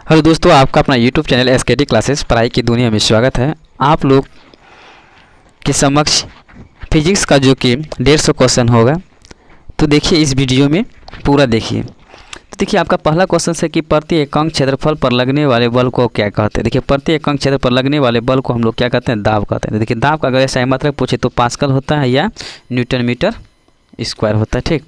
Hello दोस्तों, आपका अपना यूट्यूब चैनल एसकेटी क्लासेस पढ़ाई की दुनिया में स्वागत है। आप लोग के समक्ष फिजिक्स का जो कि 150 क्वेश्चन होगा, तो देखिए इस वीडियो में पूरा देखिए। तो देखिए आपका पहला क्वेश्चन है कि प्रति एकांक क्षेत्रफल पर लगने वाले बल को क्या कहते हैं। देखिए प्रति एकांक क्षेत्र पर लगने वाले बल को हम लोग क्या कहते हैं, दाब कहते हैं। देखिए दाब का अगर ऐसा मात्रक पूछे तो पास्कल होता है या न्यूटन मीटर स्क्वायर होता है। ठीक,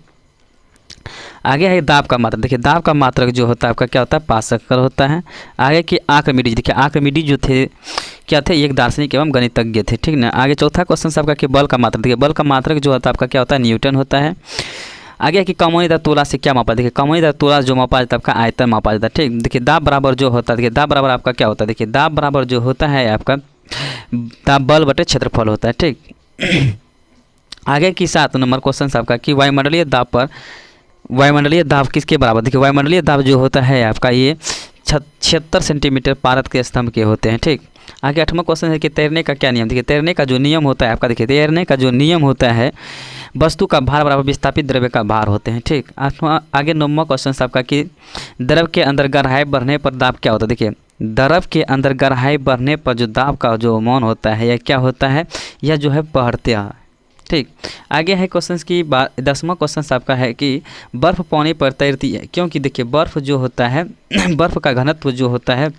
आगे है दाब का मात्रक। देखिए दाब का मात्रक जो होता है आपका क्या होता है, पास्कल होता है। आगे की आर्किमिडीज, देखिए आर्किमिडीज जो थे क्या थे, एक दार्शनिक एवं गणितज्ञ थे। ठीक ना। आगे चौथा क्वेश्चन आपका कि बल का मात्रक। देखिए बल का मात्रक जो होता है आपका क्या होता है, न्यूटन होता है। आगे कि कमोनी तोला से क्या मापा। देखिए कमोनी तोला जो मापा जाता है आपका आयतन मापा जाता है। ठीक, देखिए दाब बराबर जो होता है, देखिए दाब बराबर आपका क्या होता है, देखिए दाब बराबर जो होता है आपका दाब बल बटे क्षेत्रफल होता है। ठीक, आगे की 7 नंबर क्वेश्चन आपका कि वायुमंडलीय दाब पर वायुमंडलीय दाब किसके बराबर। देखिए वायुमंडलीय दाब जो होता है आपका ये 76 सेंटीमीटर पारद के स्तंभ के होते हैं। ठीक, आगे 8वां क्वेश्चन है कि तैरने का क्या नियम। देखिए तैरने का जो नियम होता है आपका, देखिए तैरने का जो नियम होता है वस्तु का भार बराबर विस्थापित द्रव्य का भार होते हैं। ठीक, आगे 9वां क्वेश्चन आपका कि द्रव के अंदर गहराई बढ़ने पर दाब क्या होता है। देखिए द्रव के अंदर गहराई बढ़ने पर जो दाब का जो मान होता है यह क्या होता है, यह जो है बढ़ते हैं। ठीक, आगे है क्वेश्चन की 10वां क्वेश्चन आपका है कि बर्फ़ पानी पर तैरती है क्योंकि। देखिए बर्फ़ जो होता है बर्फ़ का घनत्व जो होता है,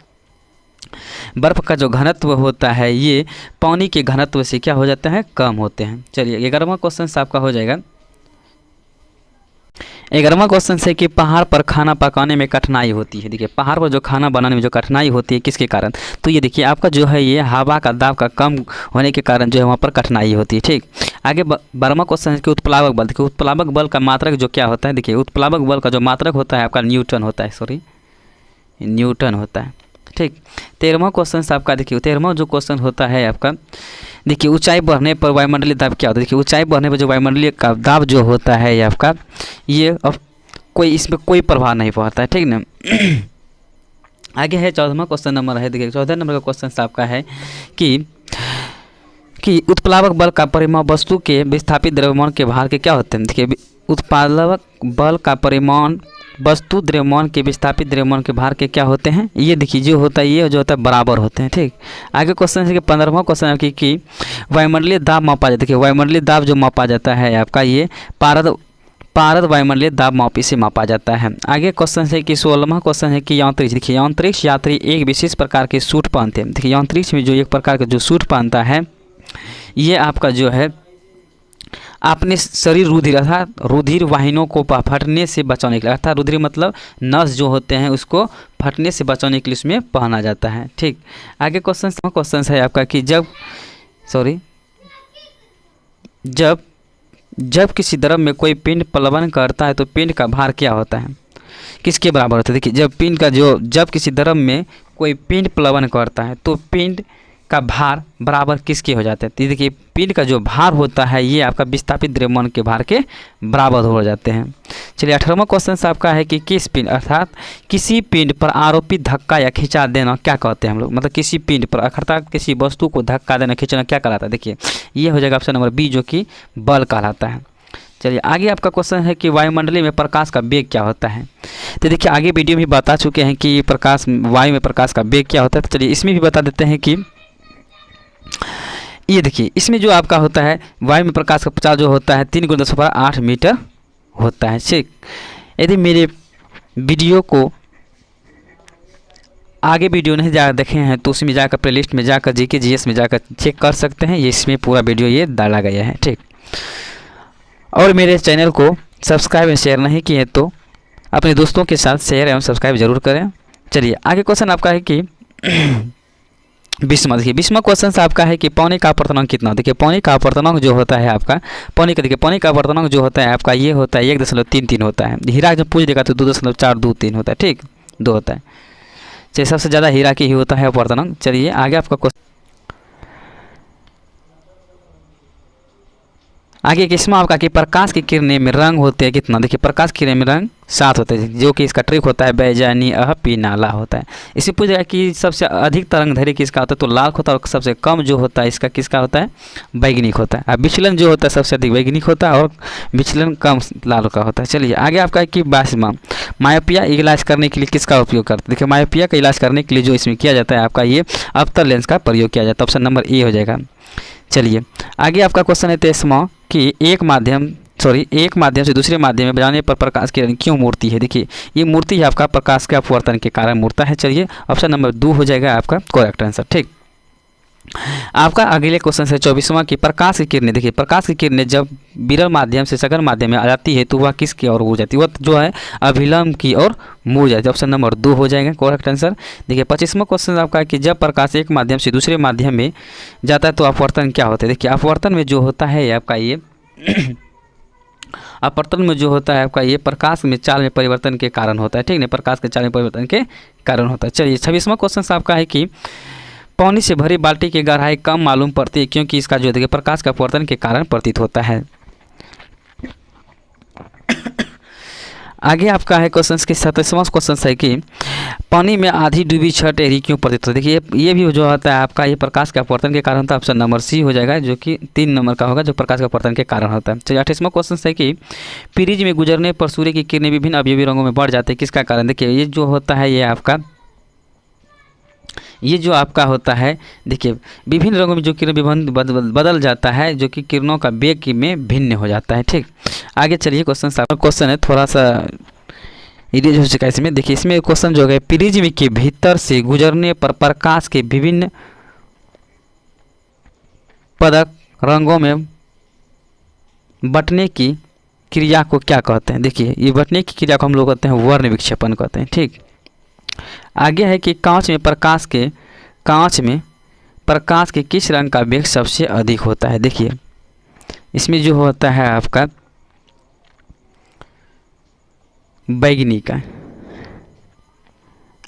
बर्फ़ का जो घनत्व होता है ये पानी के घनत्व से क्या हो जाता है, कम होते हैं। चलिए 11वां क्वेश्चन आपका हो जाएगा। 11वां क्वेश्चन है कि पहाड़ पर खाना पकाने में कठिनाई होती है। देखिए पहाड़ पर जो खाना बनाने में जो कठिनाई होती है किसके कारण, तो ये देखिए आपका जो है ये हवा का दाब का कम होने के कारण जो है वहाँ पर कठिनाई होती है। ठीक, आगे 12वां क्वेश्चन है कि उत्प्लावक बल। देखिए उत्प्लावक बल का मात्रक जो क्या होता है, देखिए उत्प्लावक बल का जो मात्रक होता है आपका न्यूटन होता है, न्यूटन होता है। ठीक, 13वां क्वेश्चन आपका देखिए 13वां जो क्वेश्चन होता है आपका, देखिए ऊंचाई बढ़ने पर वायुमंडलीय दाब क्या होता है। देखिए ऊंचाई बढ़ने पर जो वायुमंडलीय का दाब जो होता है ये आपका ये अब कोई इसमें कोई प्रभाव नहीं पड़ता है। ठीक ना। आगे है 14वां क्वेश्चन नंबर है। देखिए 14 नंबर का क्वेश्चन आपका है कि उत्प्लावक बल का परिमाण वस्तु के विस्थापित द्रव्यमान के भार के क्या होते हैं। देखिए उत्प्लावक बल का परिमाण वस्तु द्रव्यमान के विस्थापित द्रव्यमान के भार के क्या होते हैं, ये देखिए जो होता है ये जो होता है बराबर होते हैं। ठीक, आगे क्वेश्चन है कि 15वां क्वेश्चन है कि वायुमंडलीय दाब मापा जाता है। देखिए वायुमंडलीय दाब जो मापा जाता है आपका ये पारद वायुमंडलीय दाब मापी से मापा जाता है। आगे क्वेश्चन है कि 16वां क्वेश्चन है कि यांत्रिक्ष। देखिए यांत्रिक्ष यात्री एक विशेष प्रकार के सूट पहनते हैं। देखिए यांत्रिक्ष में जो एक प्रकार का जो सूट पहनता है ये आपका जो है अपने शरीर रुधिर अर्थात रुधिर वाहिनियों को फटने से बचाने के लिए, अर्थात रुधिर मतलब नस जो होते हैं उसको फटने से बचाने के लिए उसमें पहना जाता है। ठीक, आगे क्वेश्चन है आपका कि जब किसी द्रव में कोई पिंड प्लवन करता है तो पिंड का भार क्या होता है, किसके बराबर होता है। देखिए जब किसी द्रव में कोई पिंड प्लवन करता है तो पिंड का भार बराबर किसके हो जाते हैं। तो देखिए पिंड का जो भार होता है ये आपका विस्थापित द्रव्यमान के भार के बराबर हो जाते हैं। चलिए 18वां क्वेश्चन आपका है कि किस पिंड अर्थात किसी पिंड पर आरोपित धक्का या खिंचा देना क्या कहते हैं हम लोग, मतलब किसी पिंड पर अर्थात किसी वस्तु को धक्का देना खींचना क्या कहलाता है। देखिए ये हो जाएगा ऑप्शन नंबर बी जो कि बल कहलाता है। चलिए आगे आपका क्वेश्चन है कि वायुमंडलीय में प्रकाश का वेग क्या होता है। तो देखिए आगे वीडियो में बता चुके हैं कि वायु में प्रकाश का वेग क्या होता है। तो चलिए इसमें भी बता देते हैं कि ये देखिए इसमें जो आपका होता है वायु में प्रकाश का प्रचार जो होता है 3 × 10⁸ मीटर होता है। ठीक, यदि मेरे वीडियो को आगे वीडियो नहीं जा देखे हैं तो उसमें जाकर प्लेलिस्ट में जाकर जीके जीएस में जाकर चेक कर सकते हैं, ये इसमें पूरा वीडियो ये डाला गया है। ठीक, और मेरे चैनल को सब्सक्राइब एवं शेयर नहीं किए तो अपने दोस्तों के साथ शेयर एवं सब्सक्राइब जरूर करें। चलिए आगे क्वेश्चन आपका है कि 20वां। देखिए 20वां क्वेश्चन आपका है कि पानी का अपवर्तनांक कितना। देखिए पानी का अपवर्तनांक जो होता है आपका देखिए पानी का अपवर्तनांक जो होता है आपका ये होता है 1.33 होता है। हीरा जब पूछ देगा तो 2.423 होता है। ठीक, 2 होता है। चलिए सबसे ज़्यादा हीरा की ही होता है अपवर्तनांक। चलिए आगे आपका आगे किस्मा आपका कि प्रकाश की किरणें में रंग होते हैं कितना, देखिए प्रकाश की किरणें में रंग 7 होते हैं, जो कि इसका ट्रिक होता है बैजानी अह पी नाला होता है। इसे पूछ जाएगा कि सबसे अधिक तरंगधैर्घ्य किसका होता है, तो लाल होता है, और सबसे कम जो होता है इसका किसका होता है, बैगनी होता है। अब विचलन जो होता है सबसे अधिक बैगनी होता है और विचलन कम लाल का होता है। चलिए आगे आपका है कि 22वां मायोपिया इलाज करने के लिए किसका उपयोग करते हैं। देखिए मायोपिया का इलाज करने के लिए जो इसमें किया जाता है आपका ये अवतल लेंस का प्रयोग किया जाता है, ऑप्शन नंबर ए हो जाएगा। चलिए आगे आपका क्वेश्चन है 23वां कि एक माध्यम से दूसरे माध्यम में जाने पर प्रकाश की किरण क्यों मुड़ती है। देखिए ये मूर्ति है आपका प्रकाश के अपवर्तन के कारण मुड़ता है। चलिए ऑप्शन नंबर 2 हो जाएगा आपका करेक्ट आंसर। ठीक, आपका अगले क्वेश्चन है 24वां की प्रकाश की किरणें। देखिए प्रकाश की किरणें जब विरल माध्यम से सघन माध्यम में आ जाती है तो वह किसकी ओर मुड़ जाती है, वह जो है अभिलंब की ओर मुड़ जाती है। ऑप्शन नंबर 2 हो जाएगा करेक्ट आंसर। देखिए 25वां क्वेश्चन आपका है कि जब प्रकाश एक माध्यम से दूसरे माध्यम में जाता है तो अपवर्तन क्या होता है। देखिए अपवर्तन में जो होता है आपका ये अपवर्तन में जो होता है आपका ये प्रकाश में चाल में परिवर्तन के कारण होता है। ठीक है, प्रकाश के चाल में परिवर्तन के कारण होता है। चलिए 26वां क्वेश्चन आपका है कि पानी से भरी बाल्टी की गहराई कम मालूम पड़ती है क्योंकि इसका जो देखिए प्रकाश का अपवर्तन के कारण प्रतीत होता है। आगे आपका है क्वेश्चन के 27वां क्वेश्चन है कि पानी में आधी डूबी छत एरी क्यों प्रतीत होती है। देखिए ये भी जो होता है आपका ये प्रकाश के अपवर्तन के कारण होता है। ऑप्शन नंबर सी हो जाएगा जो कि 3 नंबर का होगा, जो प्रकाश के अपवर्तन के कारण होता है। चलिए 28वां क्वेश्चन है कि प्रिज्म में गुजरने पर सूर्य की किरणें विभिन्न अवयवी रंगों में बढ़ जाते हैं, किसका कारण। देखिए ये जो होता है ये जो आपका होता है देखिए विभिन्न रंगों में जो किरण बदल जाता है, जो कि किरणों का वेग में भिन्न हो जाता है। ठीक, आगे चलिए क्वेश्चन है थोड़ा सा इरेज हो चुका है इसमें। देखिए इसमें क्वेश्चन जो है प्रिज्म के भीतर से गुजरने पर प्रकाश के विभिन्न पदक रंगों में बंटने की क्रिया को क्या कहते हैं। देखिए ये बंटने की क्रिया को हम लोग कहते हैं वर्ण विक्षेपण कहते हैं। ठीक, आगे है कि कांच में प्रकाश के किस रंग का वेग सबसे अधिक होता है। देखिए इसमें जो होता है आपका बैगनी का।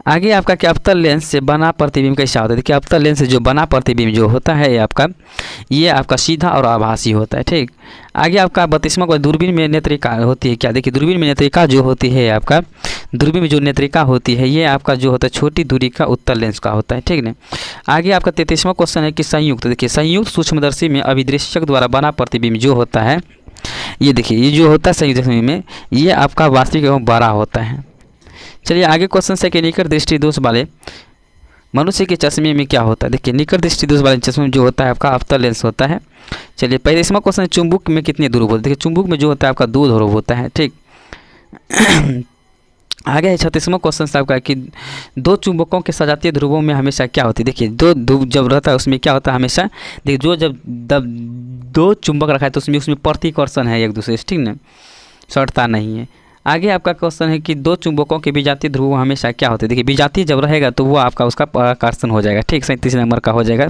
आगे आपका कि अवतल लेंस से बना प्रतिबिंब कैसा होता है। देखिए अवतल लेंस से जो बना प्रतिबिंब जो होता है ये आपका सीधा और आभासी होता है। ठीक, आगे आपका 32वां को दूरबीन में नेत्रिका होती है क्या। देखिए दूरबीन में नेत्रिका जो होती है आपका दूरबीन में जो नेत्रिका होती है ये आपका जो होता है छोटी दूरी का उत्तल लेंस का होता है। ठीक है, आगे आपका 33वां क्वेश्चन है कि संयुक्त। देखिए संयुक्त सूक्ष्मदर्शी में अभिदृश्यक द्वारा बना प्रतिबिंब जो होता है ये देखिए ये जो होता है संयुक्त में ये आपका वास्तविक एवं बड़ा होता है। चलिए आगे क्वेश्चन है कि निकट दृष्टि दोष वाले मनुष्य के चश्मे में क्या होता है। देखिए निकट दृष्टि दोष वाले चश्मे में जो होता है आपका अवतल लेंस होता है। चलिए 35वां क्वेश्चन चुंबक में कितने ध्रुव होते हैं। देखिए चुंबक में जो होता है आपका 2 ध्रुव होता है। ठीक, आगे है 36वां क्वेश्चन आपका कि 2 चुंबकों के सजातीय ध्रुवों में हमेशा क्या होती है। देखिए 2 ध्रुव जब रहता है उसमें क्या होता है हमेशा देखिए जो जब 2 चुंबक रखा है तो उसमें प्रतिकर्षण है एक दूसरे से। ठीक ना, सटता नहीं है। आगे आपका क्वेश्चन है कि 2 चुंबकों के विजातीय ध्रुव हमेशा क्या होते हैं। देखिए विजातीय जब रहेगा तो वो आपका उसका आकर्षण हो जाएगा। ठीक, 37 नंबर का हो जाएगा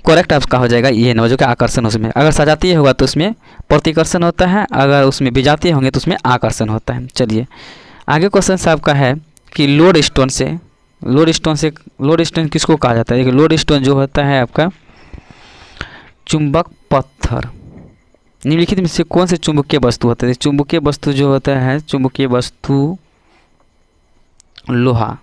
करेक्ट आपका हो जाएगा ये नंबर जो कि आकर्षण। उसमें अगर सजातीय होगा तो उसमें प्रतिकर्षण होता है, अगर उसमें विजातीय होंगे तो उसमें आकर्षण होता है। चलिए आगे क्वेश्चन आपका है कि लोड स्टोन किसको कहा जाता है। देखिए लोड स्टोन जो होता है आपका चुंबक पत्थर। निम्नलिखित में से कौन से चुंबकीय वस्तु होता है। चुंबकीय वस्तु जो होता है चुंबकीय वस्तु लोहा।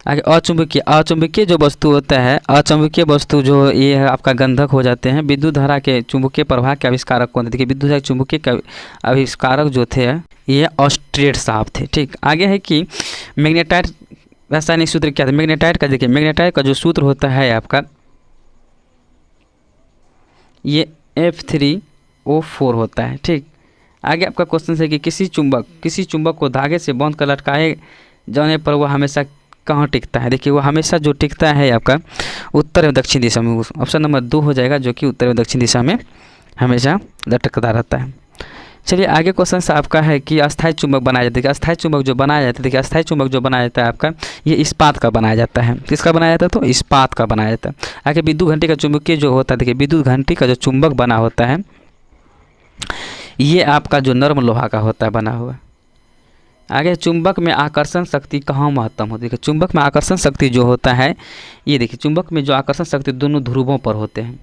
आगे अचुंबकीय जो वस्तु होता है अचुंबकीय वस्तु जो ये है आपका गंधक हो जाते हैं। विद्युत धारा के चुंबकीय प्रवाह के आविष्कारक कौन थे। देखिए विद्युत धारा चुंबकीय के आविष्कारक जो थे ये ऑस्ट्रेट साहब थे। ठीक, आगे है कि मैग्नेटाइट रासायनिक सूत्र क्या था। मैग्नेटाइट का देखिए मैग्नेटाइट का जो सूत्र होता है आपका ये F3O4 होता है। ठीक, आगे आपका क्वेश्चन है कि किसी चुंबक को धागे से बांध कर लटकाए जाने पर वह हमेशा कहाँ टिकता है। देखिए वो हमेशा जो टिकता है आपका उत्तर एवं दक्षिण दिशा में। ऑप्शन नंबर 2 हो जाएगा जो कि उत्तर एवं दक्षिण दिशा में हमेशा लटकता रहता है। चलिए आगे क्वेश्चन आपका है कि अस्थायी चुंबक बनाया जाता है। अस्थायी चुंबक जो बनाया जाता है देखिए अस्थायी चुंबक जो बनाया जाता है आपका ये इस्पात का बनाया जाता है। किसका बनाया जाता है तो इस्पात का बनाया जाता है। आगे विद्युत घंटी का चुंबकीय जो होता है देखिए विद्युत घंटी का जो चुंबक बना होता है ये आपका जो नर्म लोहा का होता है बना हुआ। आगे चुंबक में आकर्षण शक्ति कहाँ महत्तम होती है। चुंबक में आकर्षण शक्ति जो होता है ये देखिए चुंबक में जो आकर्षण शक्ति दोनों ध्रुवों पर होते हैं।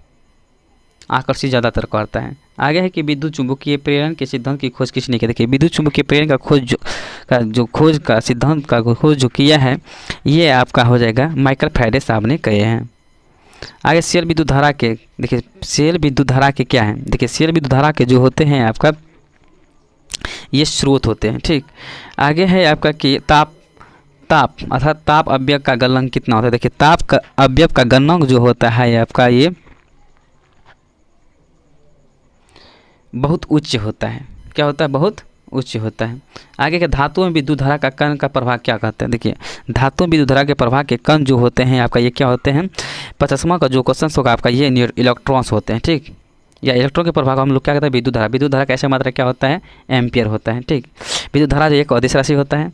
आकर्षित ज़्यादातर करता है। आगे है कि विद्युत चुंबकीय प्रेरण के सिद्धांत की खोज किसने की। देखिए विद्युत चुंबकीय प्रेरण का खोज का सिद्धांत का खोज जो किया है ये आपका हो जाएगा माइकल फैराडे साहब ने किए हैं। आगे शेल विद्युत धारा के, देखिए शेल विद्युत धारा के क्या है, देखिए शेल विद्युत धारा के जो होते हैं आपका ये स्रोत होते हैं। ठीक, आगे है आपका कि ताप अर्थात ताप अवयव का गलनांक कितना होता है। देखिए ताप का अवयव का गलनांक जो होता है आपका ये बहुत उच्च होता है। क्या होता है, बहुत उच्च होता है। आगे के धातुओं में विद्युत धारा का कण का प्रभाव क्या कहते हैं। देखिए धातुओं में विद्युत धारा के प्रभाव के कण जो होते हैं आपका ये क्या होते हैं, 50वां का जो क्वेश्चन होगा आपका ये इलेक्ट्रॉन्स होते हैं। ठीक, या इलेक्ट्रॉन के प्रभाव को हम लोग क्या कहते हैं, विद्युत धारा। विद्युत धारा का ऐसा मात्रा क्या होता है, एम्पियर होता है। ठीक, विद्युत धारा जो एक अदिश राशि होता है।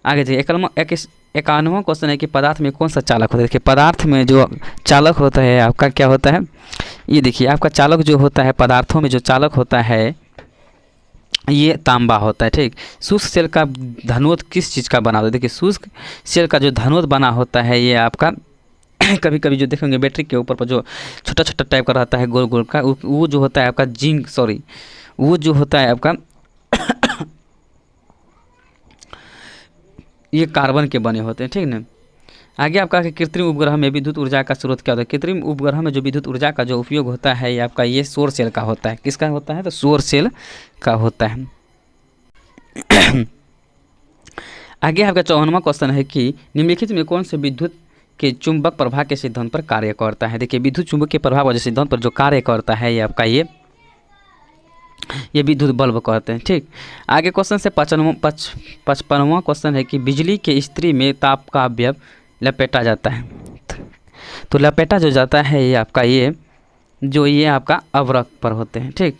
आगे देखिए 51वां क्वेश्चन है कि पदार्थ में कौन सा चालक होता है। देखिए पदार्थ में जो चालक होता है आपका क्या होता है, ये देखिए आपका चालक जो होता है पदार्थों में जो चालक होता है ये तांबा होता है। ठीक, शुष्क सेल का धनोद किस चीज़ का बना होता है। देखिए शुष्क सेल का जो धनोद बना होता है ये आपका कभी कभी जो देखेंगे बैटरी के ऊपर पर जो छोटा छोटा टाइप का रहता है गोल गोल का, वो जो होता है आपका वो जो होता है आपका ये कार्बन के बने होते हैं। ठीक ना। आगे आपका कृत्रिम उपग्रह में विद्युत ऊर्जा का स्रोत क्या होता है। कृत्रिम उपग्रह में जो विद्युत ऊर्जा का जो उपयोग होता है ये आपका ये सौर सेल का होता है। किसका होता है, तो सौर सेल का होता है। आगे आपका 54वां क्वेश्चन है कि निम्नलिखित में कौन से विद्युत के चुंबक प्रभाव के सिद्धांत पर कार्य करता है। देखिए विद्युत चुंबक के प्रभाव वाले सिद्धांत पर जो कार्य करता है ये आपका ये विद्युत बल्ब कहते हैं। ठीक, आगे क्वेश्चन से 55वां क्वेश्चन है कि बिजली के स्त्री में ताप का अवयव लपेटा जाता है। तो लपेटा जो जाता है ये आपका ये आपका अवरक पर होते हैं। ठीक,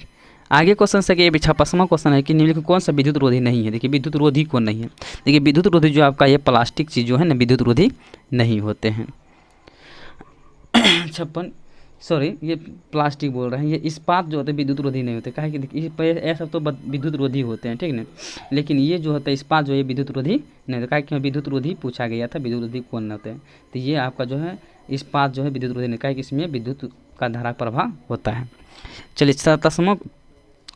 आगे क्वेश्चन से कि ये 56वां क्वेश्चन है कि निम्नलिखित कौन सा विद्युत रोधी नहीं है। देखिए विद्युत रोधी कौन नहीं है। देखिए विद्युत रोधी जो आपका ये प्लास्टिक चीज़ जो है ना विद्युत रोधी नहीं होते हैं। 56 सॉरी ये प्लास्टिक बोल रहे हैं, ये इस्पात जो होते हैं विद्युत रोधी नहीं होते। कहे कि देखिए ये सब तो विद्युत रोधी होते हैं। ठीक ना, लेकिन ये जो होता है इस्पात जो है विद्युत रोधी नहीं होता। कहे कि विद्युत रोधी पूछा गया था, विद्युत रोधी कौन होते हैं, तो ये आपका जो है इस्पात जो है विद्युत रोधी नहीं। कहे कि इसमें विद्युत का धारा प्रभाव होता है। चलिए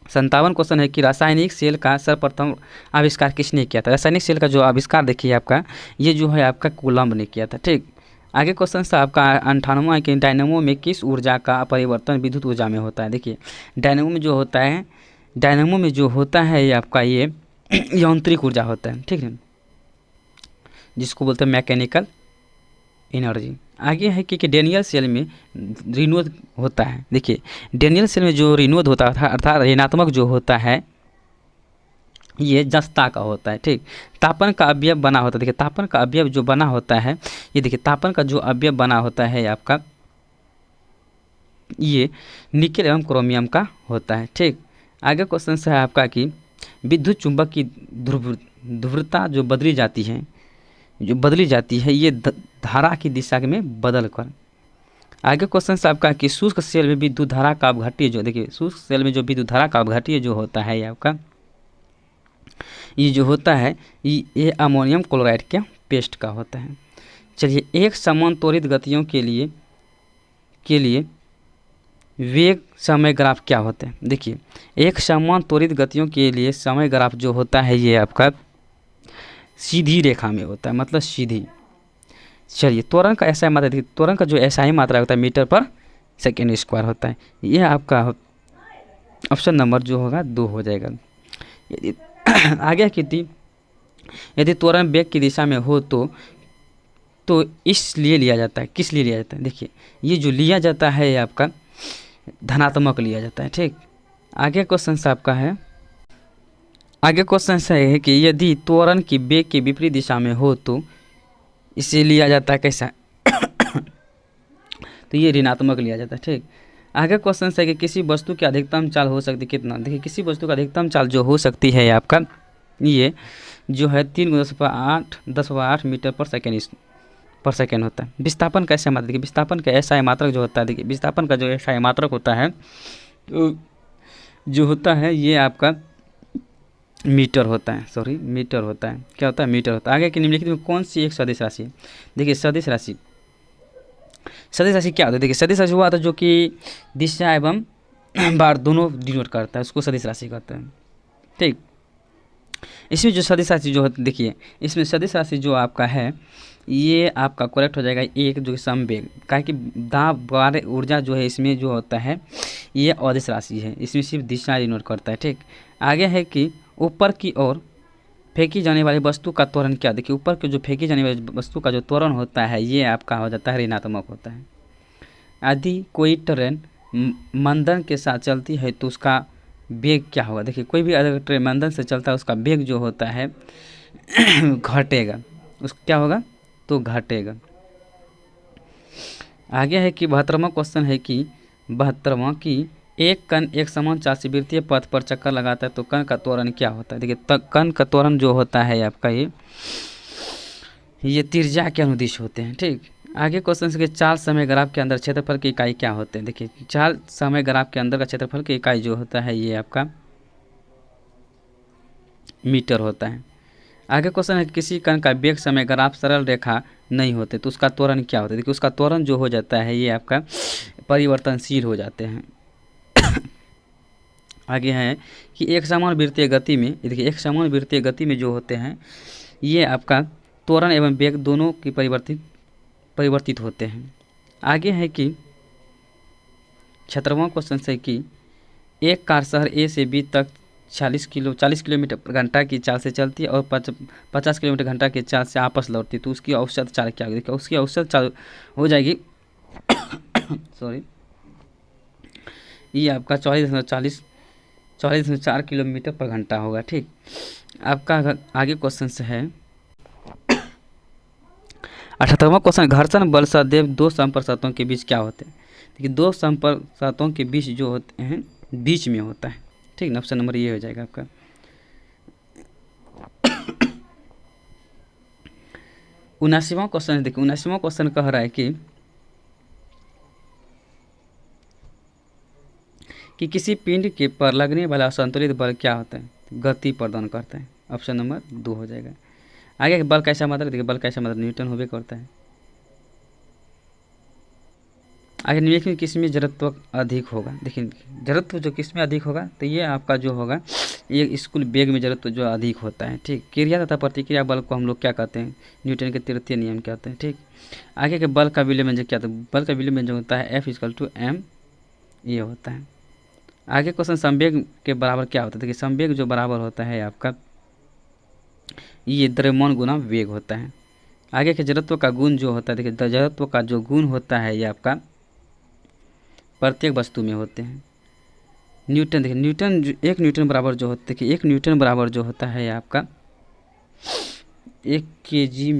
57वां क्वेश्चन है कि रासायनिक सेल का सर्वप्रथम आविष्कार किसने किया था। रासायनिक सेल का जो आविष्कार देखिए आपका ये जो है आपका कूलम्ब ने किया था। ठीक, आगे क्वेश्चन से आपका 58वां है कि डायनेमो में किस ऊर्जा का परिवर्तन विद्युत ऊर्जा में होता है। देखिए डायनेमो में जो होता है ये आपका ये यांत्रिक ऊर्जा होता है। ठीक है, जिसको बोलते हैं मैकेनिकल एनर्जी। आगे है कि डेनियल सेल में ऋणोद होता है। देखिए डेनियल सेल में जो ऋणोद होता है अर्थात ऋणात्मक जो होता है ये जस्ता का होता है। ठीक, तापन का अवयव बना होता है। देखिए तापन का अवयव जो बना होता है ये देखिए तापन का जो अवयव बना होता है आपका ये निकेल एवं क्रोमियम का होता है। ठीक, आगे क्वेश्चन है आपका कि विद्युत चुंबक की ध्रुवता जो बदली जाती है ये धारा की दिशा में बदल कर। आगे क्वेश्चन से आपका कि शुष्क सेल में विद्युत धारा का अपघट्य जो देखिए शुष्क सेल में जो विद्युत धारा का अपघट्य जो होता है ये आपका ये जो होता है ये अमोनियम क्लोराइड के पेस्ट का होता है। चलिए एक समान त्वरित गतियों के लिए वेग समय ग्राफ क्या होता है। देखिए एक समान त्वरित गतियों के लिए समय ग्राफ जो होता है ये आपका सीधी रेखा में होता है, मतलब सीधी। चलिए त्वरण का ऐसा मात्रा देखिए त्वरण का जो ऐसा ही मात्रा होता है मीटर पर सेकेंड स्क्वायर होता है। ये आपका ऑप्शन नंबर जो होगा 2 हो जाएगा। यदि आगे यदि त्वरण वेग की दिशा में हो तो इसलिए लिया जाता है। किस लिए लिया जाता है, देखिए ये जो लिया जाता है आपका धनात्मक लिया जाता है। ठीक, आगे क्वेश्चन है कि यदि त्वरण की वेग की विपरीत दिशा में हो तो इसे लिया जाता है कैसा तो ये ऋणात्मक लिया जाता है। ठीक, आगे क्वेश्चन है कि किसी वस्तु की अधिकतम चाल हो सकती कितना। देखिए किसी वस्तु का अधिकतम चाल जो हो सकती है आपका ये जो है 3×10⁸ मीटर पर सेकेंड होता है। विस्थापन का ऐसा मात्रक देखिए विस्थापन का ऐसा मात्रक जो होता है देखिए विस्थापन का जो ऐसा मात्रक होता है तो जो होता है ये आपका मीटर होता है। क्या होता है, मीटर होता है। आगे की निम्नलिखित में कौन सी एक सदिश राशि है। देखिए सदिश सदिश राशि क्या होता है? देखिए सदिश राशि हुआ था जो कि दिशा एवं बार दोनों डिनोट करता है, उसको सदिश राशि कहते हैं। ठीक, इसमें जो सदिश राशि जो होती देखिए, इसमें सदिश राशि जो आपका है ये आपका करेक्ट हो जाएगा एक जो समवेग का कि दाब बार ऊर्जा जो है इसमें जो होता है ये अदिश राशि है, इसमें सिर्फ दिशा डिनोट करता है। ठीक, आगे है कि ऊपर की ओर फेंकी जाने वाली वस्तु का त्वरण क्या? देखिए ऊपर की जो फेंकी जाने वाली वस्तु का जो त्वरण होता है ये आपका हो जाता है ऋणात्मक होता है। यदि कोई ट्रेन मंदन के साथ चलती है तो उसका वेग क्या होगा? देखिए कोई भी अगर ट्रेन मंदन से चलता है उसका वेग जो होता है घटेगा, उस क्या होगा तो घटेगा। आगे है कि 72वां क्वेश्चन है कि 72वां की एक कण एक समान चालवृत्तीय पथ पर चक्कर लगाता है तो कण का त्वरण क्या होता है? देखिए कण का त्वरण जो होता है आपका ये त्रिज्या के अनुदिश होते हैं। ठीक, आगे क्वेश्चन है कि चाल समय ग्राफ के अंदर क्षेत्रफल की इकाई क्या होते हैं? देखिए चाल समय ग्राफ के अंदर का क्षेत्रफल की इकाई जो होता है ये आपका मीटर होता है। आगे क्वेश्चन है किसी कण का वेग समय ग्राफ सरल रेखा नहीं होते तो उसका त्वरण क्या होता है? देखिए उसका त्वरण जो हो जाता है ये आपका परिवर्तनशील हो जाते हैं। आगे है कि एक समान वृत्तीय गति में, देखिए एक समान वृत्तीय गति में जो होते हैं ये आपका त्वरण एवं वेग दोनों की परिवर्तित होते हैं। आगे है कि 76वां क्वेश्चन है कि एक कार शहर ए से बी तक 40 किलोमीटर घंटा की चाल से चलती है और 50 किलोमीटर घंटा की चाल से आपस लौटती है तो उसकी औसत चाल क्या होगी? देखिए उसकी औसत चाल हो जाएगी सॉरी ये आपका 40.4 किलोमीटर पर घंटा होगा। ठीक, आपका आगे क्वेश्चन से है 78वां क्वेश्चन, घर्षण बल सदैव दो संपर्क के बीच क्या होते हैं? देखिए दो संपर्क के बीच जो होते हैं बीच में होता है। ठीक, ऑप्शन नंबर ये हो जाएगा आपका। 79वां क्वेश्चन, देखिए 79वां क्वेश्चन कह रहा है कि किसी पिंड के पर लगने वाला असंतुलित बल क्या होता है? गति प्रदान करता है। ऑप्शन नंबर 2 हो जाएगा। आगे बल कैसा मात्रा? देखिए बल कैसा मात्रा न्यूटन होबे करता है। आगे निम्नलिखित में किसमें जड़त्व अधिक होगा? देखिए जड़त्व जो किसमें अधिक होगा तो ये आपका जो होगा ये स्कूल वेग में जड़त्व जो अधिक होता है। ठीक, क्रिया तथा प्रतिक्रिया बल को हम लोग क्या कहते हैं? न्यूटन के तृतीय नियम कहते हैं। ठीक, आगे के बल का विलोम जो क्या था? बल का विलोम जो होता है F=m ये होता है। आगे क्वेश्चन संवेग के बराबर क्या होता है? देखिए संवेग जो बराबर होता है आपका ये द्रव्यमान गुना वेग होता है। आगे के जड़त्व का गुण जो होता है, देखिए जड़त्व का जो गुण होता है ये आपका प्रत्येक वस्तु में होते हैं। न्यूटन, देखिए न्यूटन एक न्यूटन बराबर जो होता है, देखिए एक न्यूटन बराबर जो होता है आपका 1 kg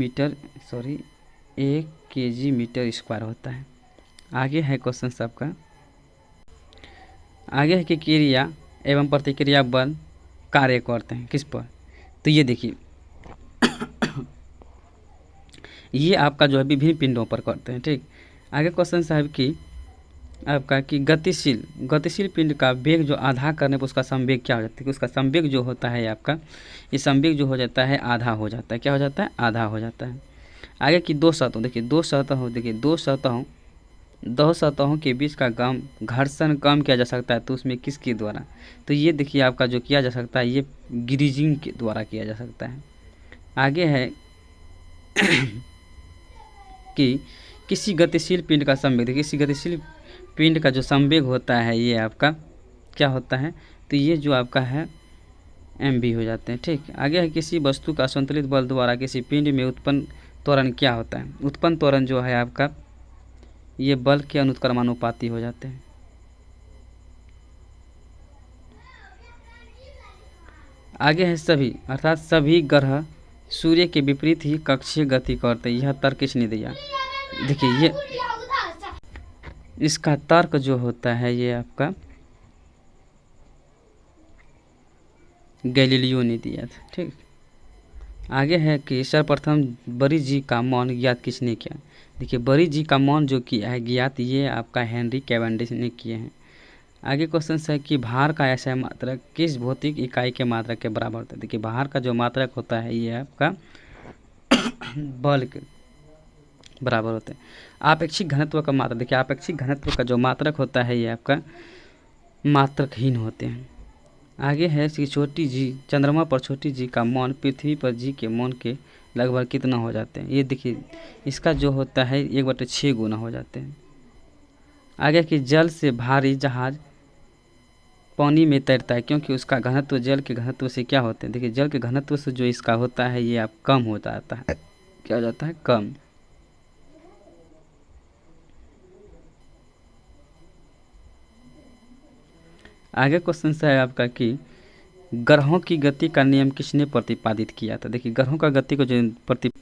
मीटर स्क्वायर होता है। आगे है क्वेश्चन सबका, आगे है कि क्रिया एवं प्रतिक्रिया बल कार्य करते हैं किस पर? तो ये देखिए ये आपका जो है विभिन्न पिंडों पर करते हैं। ठीक, आगे क्वेश्चन साहब की आपका कि गतिशील पिंड का वेग जो आधा करने पर उसका संवेग क्या हो जाता है? उसका संवेग जो होता है आपका ये संवेग जो हो जाता है आधा हो जाता है। क्या हो जाता है? आधा हो जाता है। आगे की दो सतहों, देखिए दो सतहों के बीच का घर्षण कम किया जा सकता है तो उसमें किसके द्वारा? तो ये देखिए आपका जो किया जा सकता है ये ग्रीजिंग के द्वारा किया जा सकता है। आगे है कि किसी गतिशील पिंड का संवेग, देखिए किसी गतिशील पिंड का जो संवेग होता है ये आपका क्या होता है? तो ये जो आपका है mv हो जाते हैं। ठीक, आगे है किसी वस्तु का असंतुलित बल द्वारा किसी पिंड में उत्पन्न त्वरण क्या होता है? उत्पन्न त्वरण जो है आपका ये बल के अनुत्क्रमानुपाती हो जाते हैं। आगे है सभी, अर्थात सभी ग्रह सूर्य के विपरीत ही कक्षीय गति करते हैं। यह तर्क किसने दिया? देखिए ये इसका तर्क जो होता है ये आपका गैलीलियो ने दिया था। ठीक, आगे है कि सर्वप्रथम बड़ी जी का मान ज्ञात किसने किया? देखिए बड़ी जी का मान जो किया है ज्ञात ये आपका हेनरी कैवेंडिश ने किए हैं। आगे क्वेश्चन है कि भार का ऐसा मात्रक किस भौतिक इकाई के मात्रक के बराबर होता है? देखिए भार का जो मात्रक होता है ये आपका बराबर होते हैं। आपेक्षिक घनत्व का मात्रक, देखिए आपेक्षिक घनत्व का जो मात्रक होता है ये आपका मात्रकहीन होते हैं। आगे है कि छोटी जी, चंद्रमा पर छोटी जी का मौन पृथ्वी पर जी के मौन के लगभग कितना हो जाते हैं। ये देखिए इसका जो होता है 1/6 गुना हो जाते हैं। आगे कि जल से भारी जहाज पानी में तैरता है क्योंकि उसका घनत्व जल के घनत्व से क्या होते हैं। देखिए जल के घनत्व से जो इसका होता है ये आप कम हो जाता है, क्या हो जाता है, कम। आगे क्वेश्चन है आपका कि ग्रहों की गति का नियम किसने प्रतिपादित किया था। देखिए ग्रहों का गति को जो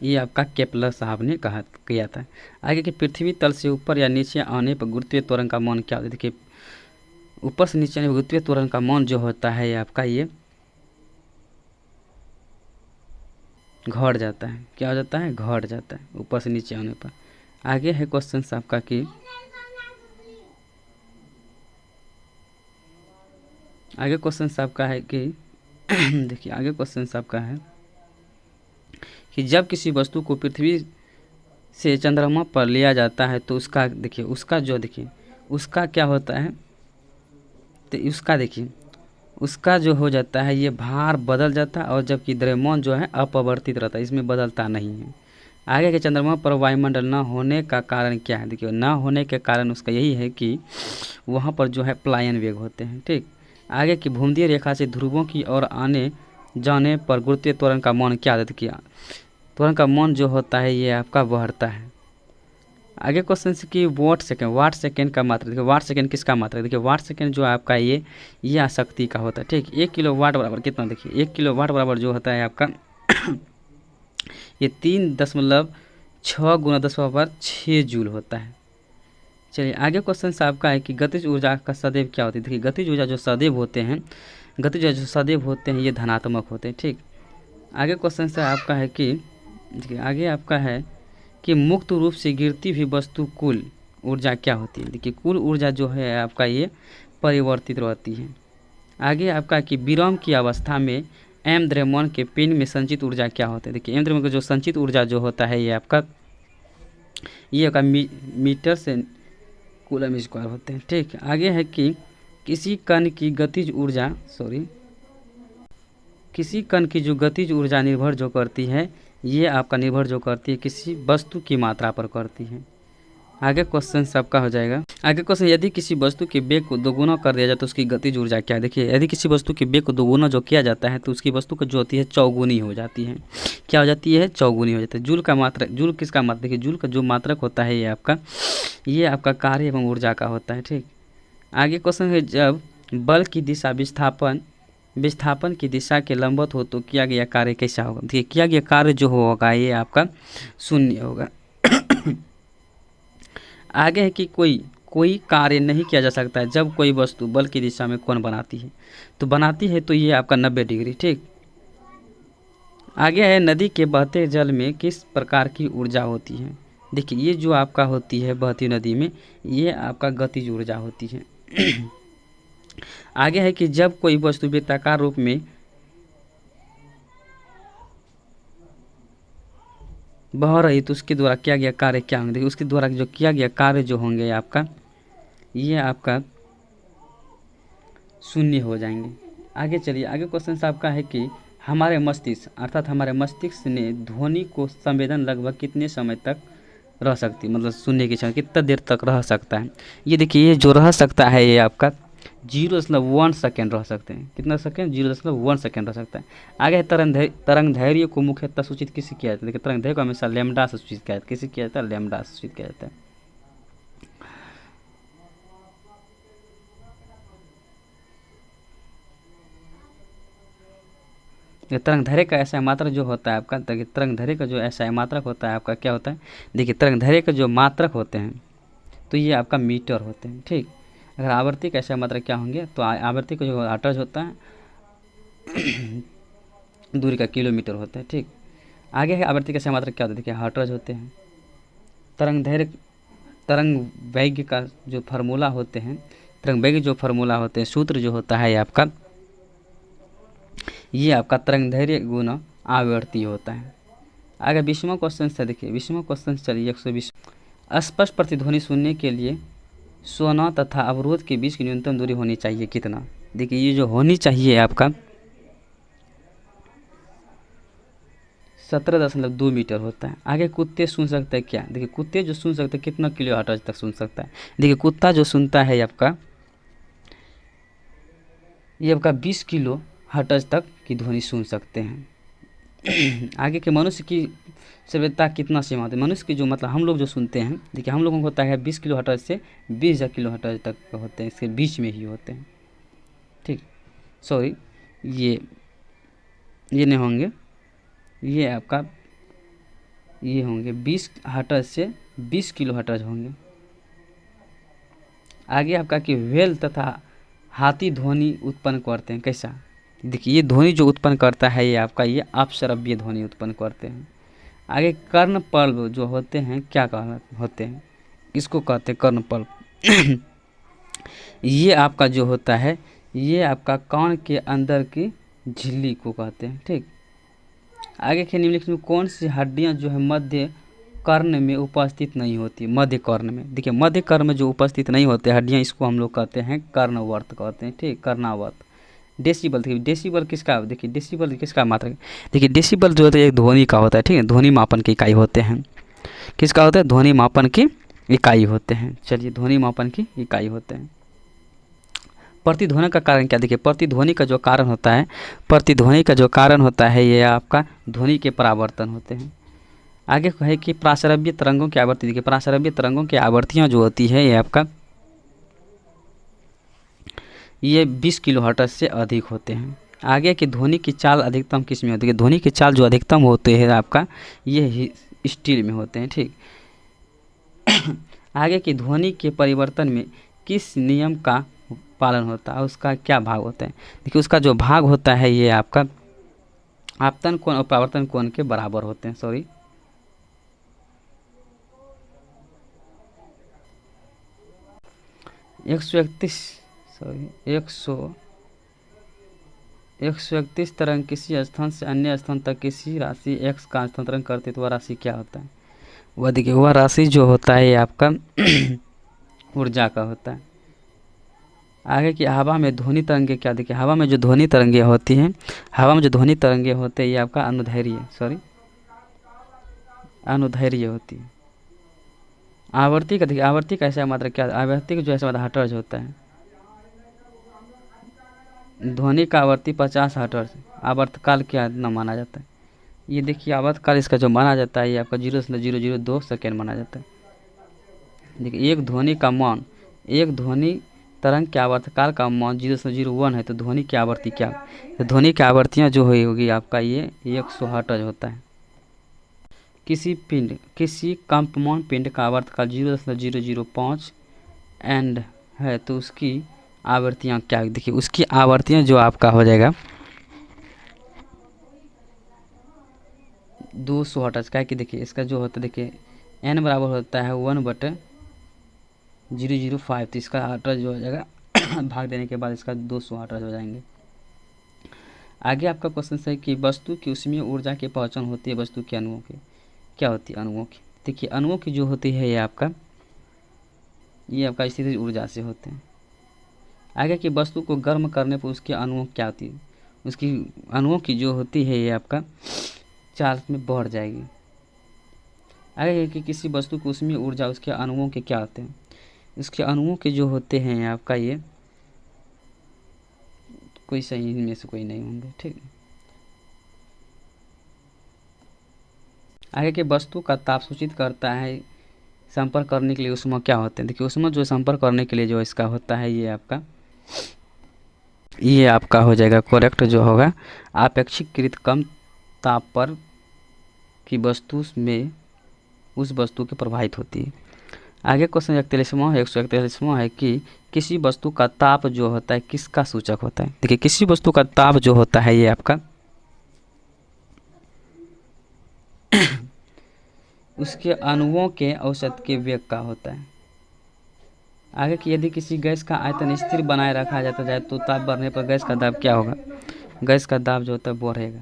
ये आपका केपलर साहब ने कहा किया था। आगे कि पृथ्वी तल से ऊपर या नीचे आने पर गुरुत्वीय त्वरण का मान क्या होता है। देखिए ऊपर से नीचे आने पर गुरुत्वीय त्वरण का मान जो होता है ये आपका ये घट जाता है, क्या हो जाता है, घट जाता है ऊपर से नीचे आने पर। आगे है क्वेश्चन आपका कि आगे क्वेश्चन आपका है कि देखिए आगे क्वेश्चन आपका है कि जब किसी वस्तु को पृथ्वी से चंद्रमा पर लिया जाता है तो उसका देखिए उसका जो देखिए उसका क्या होता है, तो उसका देखिए उसका जो हो जाता है ये भार बदल जाता है, और जबकि द्रव्यमान जो है अपरिवर्तित रहता है, इसमें बदलता नहीं है। आगे के चंद्रमा पर वायुमंडल न होने का कारण क्या है। देखिए न होने के कारण उसका यही है कि वहाँ पर जो है पलायन वेग होते हैं, ठीक। आगे की भूमध्य रेखा से ध्रुवों की ओर आने जाने पर गुरुत्वीय त्वरण का मान क्या है। देखिए त्वरण का मान जो होता है ये आपका बढ़ता है। आगे क्वेश्चन से कि वाट सेकेंड का मात्रा। देखिए वाट सेकेंड किसका मात्रा। देखिए वाट सेकेंड जो आपका ये आसक्ति का होता है, ठीक। 1 किलो वाट बराबर कितना, देखिए 1 किलो वाट बराबर जो होता है आपका ये 3.6 गुना 10⁻6 जूल होता है। चलिए आगे क्वेश्चन आपका है कि गतिज ऊर्जा का सदैव क्या होती है। देखिए गतिज ऊर्जा जो सदैव होते हैं, गतिज ऊर्जा जो सदैव होते हैं ये धनात्मक होते हैं, ठीक। आगे क्वेश्चन से आपका है कि देखिए आगे आपका है कि मुक्त रूप से गिरती हुई वस्तु कुल ऊर्जा क्या होती है। देखिए कुल ऊर्जा जो है आपका ये परिवर्तित रहती है। आगे आपका कि विराम की अवस्था में एम द्रव्यमान के पिंड में संचित ऊर्जा क्या होता है। देखिए एम द्रव्यमान का जो संचित ऊर्जा जो होता है ये आपका मीटर से कूलम स्क्वायर होते हैं, ठीक। आगे है कि किसी कण की गतिज ऊर्जा किसी कण की जो गतिज ऊर्जा निर्भर जो करती है ये आपका निर्भर जो करती है किसी वस्तु की मात्रा पर करती है। आगे क्वेश्चन सबका हो जाएगा। आगे क्वेश्चन यदि किसी वस्तु के वेग को दोगुना कर दिया जाए तो उसकी गतिज ऊर्जा क्या है। देखिए यदि किसी वस्तु के वेग को दोगुना जो किया जाता है तो उसकी वस्तु को जो होती है चौगुनी हो जाती है, क्या हो जाती है, चौगुनी हो जाती है। जूल का मात्रक, जूल किसका मात्रक, देखिए जूल का जो मात्रक होता है ये आपका कार्य एवं ऊर्जा का होता है, ठीक। आगे क्वेश्चन है जब बल की दिशा विस्थापन की दिशा के लंबवत हो तो किया गया कार्य कैसा होगा। देखिए किया गया कार्य जो होगा ये आपका शून्य होगा। आगे है कि कोई कार्य नहीं किया जा सकता है जब कोई वस्तु बल की दिशा में कोण बनाती है तो ये आपका 90 डिग्री, ठीक। आगे है नदी के बहते जल में किस प्रकार की ऊर्जा होती है। देखिए ये जो आपका होती है बहती नदी में ये आपका गतिज ऊर्जा होती है। आगे है कि जब कोई वस्तु वृत्ताकार रूप में बह रही तो उसके द्वारा किया गया कार्य क्या होंगे। देखिए उसके द्वारा जो किया गया कार्य जो होंगे ये आपका शून्य हो जाएंगे। आगे चलिए आगे क्वेश्चन आपका है कि हमारे मस्तिष्क ने ध्वनि को संवेदन लगभग कितने समय तक रह सकती है, मतलब सुनने की क्षमता कितना देर तक रह सकता है। ये देखिए ये जो रह सकता है ये आपका 0.1 सेकेंड रह सकते हैं। कितना सेकेंड, 0.1 सेकेंड रह सकता है। आगे है तरंग धैर्य को मुख्यतः सूचित किसी किया जाता है। देखिए तरंग धैर्य को हमेशा लैम्डा से सूचित किया जाता है, किसी किया जाता है, लैम्डा से सूचित किया जाता है। तरंग धैर्य का ऐसा मात्रक जो होता है आपका, तरंग धैर्य का जो ऐसा मात्रक होता है आपका क्या होता है। देखिए तरंग धैर्य का जो मात्रक होते हैं तो ये आपका मीटर होते हैं, ठीक। अगर आवर्ती का ऐसा मात्रक क्या होंगे तो आवर्ती का जो हर्ट्ज होता है दूरी का किलोमीटर होता है, ठीक। आगे है आवर्ती का ऐसा मात्रक क्या होता है, देखिए हर्ट्ज होते हैं। तरंग वैग का जो फार्मूला होते हैं, तरंग वैग जो फार्मूला होते हैं, सूत्र जो होता है ये आपका तरंग धैर्य गुना आवृत्ति होता है। आगे 20वां क्वेश्चन से देखिए, 20वां क्वेश्चन चलिए 120। स्पष्ट प्रतिध्वनि सुनने के लिए सोना तथा अवरोध के बीच की न्यूनतम दूरी होनी चाहिए कितना। देखिए ये जो होनी चाहिए आपका 17.2 मीटर होता है। आगे कुत्ते सुन सकते हैं क्या, देखिए कुत्ते जो सुन सकते हैं कितना किलो हर्ट्ज तक सुन सकता है। देखिए कुत्ता जो सुनता है आपका ये आपका 20 किलो हर्ट्ज तक की ध्वनि सुन सकते हैं। आगे के मनुष्य की सभ्यता कितना सीमा होती है, मनुष्य की जो मतलब हम लोग जो सुनते हैं, देखिए हम लोगों को होता है 20 किलो हर्ट्ज से 20,000 किलो हर्ट्ज तक होते हैं, इसके बीच में ही होते हैं। ठीक, सॉरी ये नहीं होंगे, ये आपका ये होंगे 20 हर्ट्ज से 20 किलो हर्ट्ज होंगे। आगे आपका कि व्हेल तथा हाथी ध्वनि उत्पन्न करते हैं कैसा। देखिए ये ध्वनि जो उत्पन्न करता है ये आपका ये अपश्रव्य ध्वनि उत्पन्न करते हैं। आगे कर्णपल्प जो होते हैं क्या होते हैं, इसको कहते हैं कर्णपल्प। ये आपका जो होता है ये आपका कान के अंदर की झिल्ली को कहते हैं। ठीक, आगे के निम्नलिखित में कौन सी हड्डियां जो है मध्य कर्ण में उपस्थित नहीं होती, मध्य कर्ण में। देखिए मध्य कर्ण में जो उपस्थित नहीं होते हड्डियां, इसको हम लोग कहते हैं कर्णवर्त कहते हैं। ठीक, कर्णावर्त। डेसिबल, देखिए डेसिबल किसका, देखिए डेसिबल किसका मात्रा, देखिए डेसिबल जो होता है एक ध्वनि का होता है। ठीक है, ध्वनि मापन की इकाई होते हैं। किसका होता है, ध्वनि मापन की इकाई होते हैं। चलिए ध्वनि मापन की इकाई होते हैं। प्रतिध्वनि का कारण क्या, देखिए प्रतिध्वनि का जो कारण होता है, प्रतिध्वनि का जो कारण होता है ये आपका ध्वनि के परावर्तन होते हैं। आगे है कि प्राश्रव्य तरंगों की आवृत्ति, देखिए प्राश्रव्य तरंगों की आवृत्तियाँ जो होती है ये आपका ये 20 किलो हर्ट्ज से अधिक होते हैं। आगे की ध्वनि की चाल अधिकतम किस में होती है, ध्वनि की चाल जो अधिकतम होते हैं आपका ये स्टील में होते हैं। ठीक, आगे की ध्वनि के परिवर्तन में किस नियम का पालन होता है, उसका क्या भाग होता है। देखिए उसका जो भाग होता है ये आपका आपतन कोण और परावर्तन कोण के बराबर होते हैं। सॉरी 131 तरंग किसी स्थान से अन्य स्थान तक किसी राशि x का स्थानांतरण करते तो वह राशि क्या होता है। वह देखिए वह राशि जो होता है ये आपका ऊर्जा का होता है। आगे की हवा में ध्वनि तरंगे क्या, देखिए हवा में जो ध्वनि तरंगे होती हैं, हवा में जो ध्वनि तरंगे होते हैं ये आपका अनुदैर्घ्य होती है। आवर्ती का, देखिए आवर्ती का ऐसा मात्रा क्या, आवर्ती का जो ऐसा मात्रा हर्ट्ज होता है। ध्वनि का आवर्ती 50 हर्ट्ज। आवर्तकाल क्या न माना जाता है, ये देखिए आवर्तकाल इसका जो माना जाता है ये आपका 0.002 सेकेंड माना जाता है। देखिए एक ध्वनि का मान, एक ध्वनि तरंग के आवर्तकाल का मान 0.01 है, तो ध्वनि की आवृत्ति क्या, तो ध्वनि की आवृत्तियाँ जो होगी आपका ये 100 हर्ट्ज होता है। किसी कंपमान पिंड का आवर्तकाल 0.005 एंड है, तो उसकी आवृत्तियाँ क्या, देखिए उसकी आवृत्तियाँ जो आपका हो जाएगा 200 हर्ट्ज का है कि देखिए इसका जो होता है, देखिए n बराबर होता है 1/005, तो इसका हर्ट्ज जो हो जाएगा भाग देने के बाद इसका 200 हर्ट्ज हो जाएंगे। आगे आपका क्वेश्चन है कि वस्तु की ऊष्मीय ऊर्जा की पहचान होती है वस्तु के अणुओं की, क्या होती है अणुओं की। देखिए अणुओं की जो होती है ये आपका स्थितिज ऊर्जा से होते हैं। आगे की वस्तु को गर्म करने पर उसके अणुओं क्या होती है, उसकी अणुओं की जो होती है ये आपका चार्ज में बढ़ जाएगी। आगे कि किसी वस्तु की ऊष्मीय ऊर्जा उसके अणुओं के क्या होते हैं, उसके अणुओं के जो होते हैं आपका ये कोई सही इनमें से कोई नहीं होंगे। ठीक, आगे के वस्तु का ताप सूचित करता है संपर्क करने के लिए ऊष्मा क्या होते हैं। देखिए ऊष्मा जो संपर्क करने के लिए जो इसका होता है ये आपका हो जाएगा करेक्ट जो होगा अपेक्षाकृत कम ताप पर की वस्तु में उस वस्तु के प्रभावित होती है। आगे क्वेश्चन 141वां है कि किसी वस्तु का ताप जो होता है किसका सूचक होता है। देखिए किसी वस्तु का ताप जो होता है ये आपका उसके अणुओं के औसत के वेग का होता है। आगे कि यदि किसी गैस का आयतन स्थिर बनाए रखा जाता है तो ताप बढ़ने पर गैस का दाब क्या होगा, गैस का दाब जो होता है बढ़ेगा।